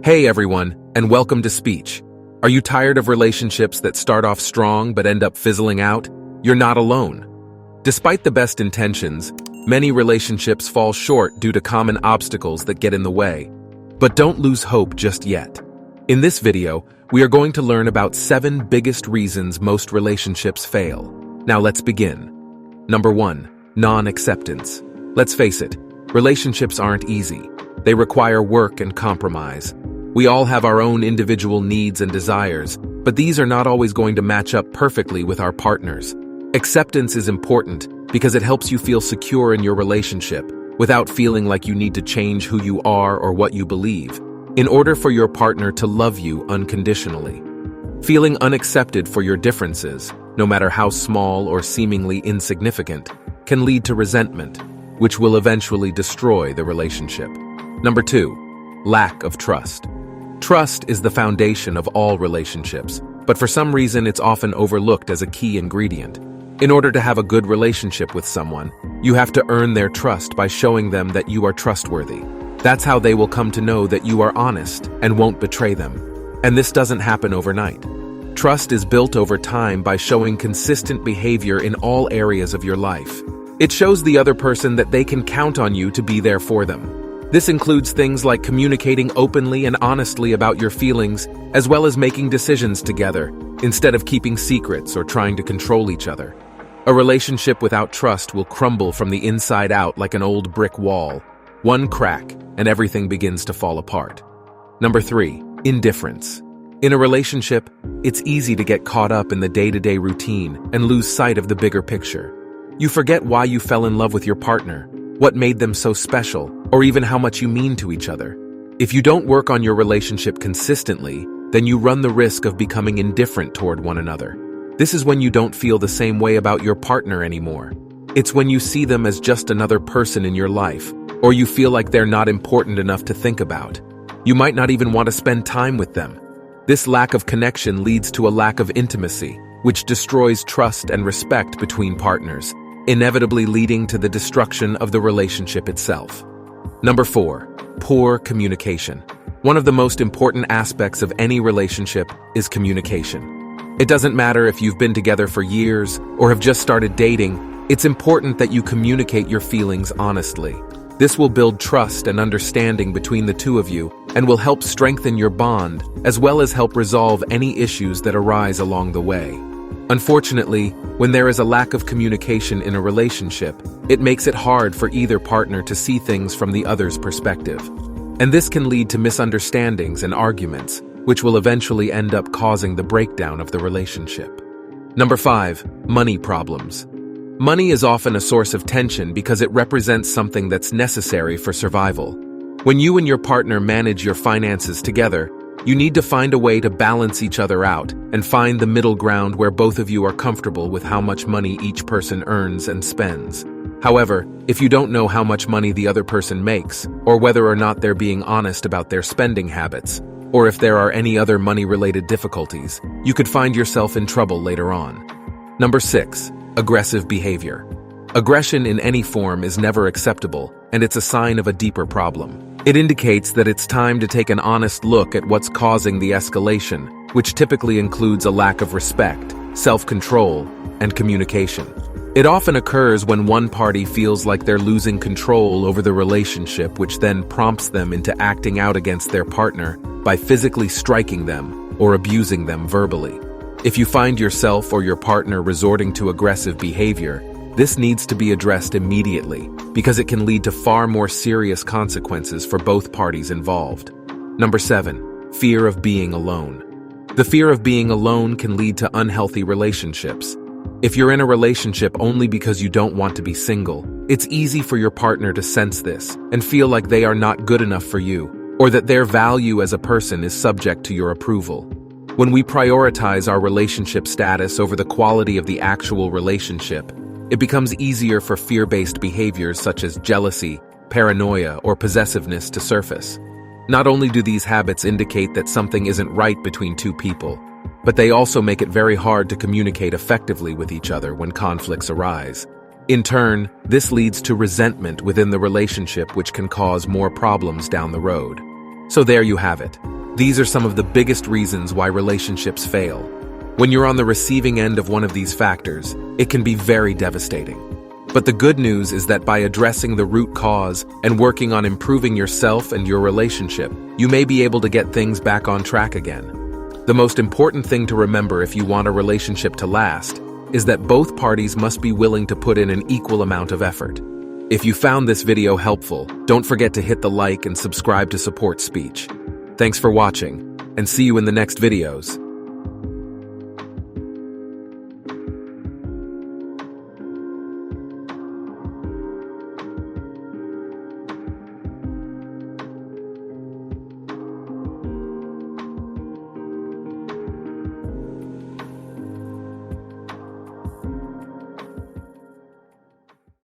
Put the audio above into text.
Hey everyone, and welcome to Speech. Are you tired of relationships that start off strong but end up fizzling out? You're not alone. Despite the best intentions, many relationships fall short due to common obstacles that get in the way. But don't lose hope just yet. In this video, we are going to learn about 7 biggest reasons most relationships fail. Now let's begin. Number 1. Non-acceptance. Let's face it, relationships aren't easy. They require work and compromise. We all have our own individual needs and desires, but these are not always going to match up perfectly with our partners. Acceptance is important because it helps you feel secure in your relationship without feeling like you need to change who you are or what you believe, in order for your partner to love you unconditionally. Feeling unaccepted for your differences, no matter how small or seemingly insignificant, can lead to resentment, which will eventually destroy the relationship. Number 2. Lack of trust. Trust is the foundation of all relationships, but for some reason it's often overlooked as a key ingredient. In order to have a good relationship with someone, you have to earn their trust by showing them that you are trustworthy. That's how they will come to know that you are honest and won't betray them. And this doesn't happen overnight. Trust is built over time by showing consistent behavior in all areas of your life. It shows the other person that they can count on you to be there for them. This includes things like communicating openly and honestly about your feelings, as well as making decisions together, instead of keeping secrets or trying to control each other. A relationship without trust will crumble from the inside out like an old brick wall. One crack, and everything begins to fall apart. Number 3. Indifference. In a relationship, it's easy to get caught up in the day-to-day routine and lose sight of the bigger picture. You forget why you fell in love with your partner, what made them so special, or even how much you mean to each other. If you don't work on your relationship consistently, then you run the risk of becoming indifferent toward one another. This is when you don't feel the same way about your partner anymore. It's when you see them as just another person in your life, or you feel like they're not important enough to think about. You might not even want to spend time with them. This lack of connection leads to a lack of intimacy, which destroys trust and respect between partners, inevitably leading to the destruction of the relationship itself. Number 4. Poor communication. One of the most important aspects of any relationship is communication. It doesn't matter if you've been together for years or have just started dating, it's important that you communicate your feelings honestly. This will build trust and understanding between the two of you and will help strengthen your bond, as well as help resolve any issues that arise along the way. Unfortunately, when there is a lack of communication in a relationship, it makes it hard for either partner to see things from the other's perspective. And this can lead to misunderstandings and arguments, which will eventually end up causing the breakdown of the relationship. Number 5. Money problems. Money is often a source of tension because it represents something that's necessary for survival. When you and your partner manage your finances together, you need to find a way to balance each other out and find the middle ground where both of you are comfortable with how much money each person earns and spends. However, if you don't know how much money the other person makes, or whether or not they're being honest about their spending habits, or if there are any other money-related difficulties, you could find yourself in trouble later on. Number 6. Aggressive behavior. Aggression in any form is never acceptable, and it's a sign of a deeper problem. It indicates that it's time to take an honest look at what's causing the escalation, which typically includes a lack of respect, self-control, and communication. It often occurs when one party feels like they're losing control over the relationship, which then prompts them into acting out against their partner by physically striking them or abusing them verbally. If you find yourself or your partner resorting to aggressive behavior, this needs to be addressed immediately because it can lead to far more serious consequences for both parties involved. Number 7. Fear of being alone. The fear of being alone can lead to unhealthy relationships. If you're in a relationship only because you don't want to be single, it's easy for your partner to sense this and feel like they are not good enough for you, or that their value as a person is subject to your approval. When we prioritize our relationship status over the quality of the actual relationship, it becomes easier for fear-based behaviors such as jealousy, paranoia, or possessiveness to surface. Not only do these habits indicate that something isn't right between two people, but they also make it very hard to communicate effectively with each other when conflicts arise. In turn, this leads to resentment within the relationship, which can cause more problems down the road. So there you have it. These are some of the biggest reasons why relationships fail. When you're on the receiving end of one of these factors, it can be very devastating. But the good news is that by addressing the root cause and working on improving yourself and your relationship, you may be able to get things back on track again. The most important thing to remember if you want a relationship to last is that both parties must be willing to put in an equal amount of effort. If you found this video helpful, don't forget to hit the like and subscribe to support Speech. Thanks for watching, and see you in the next videos.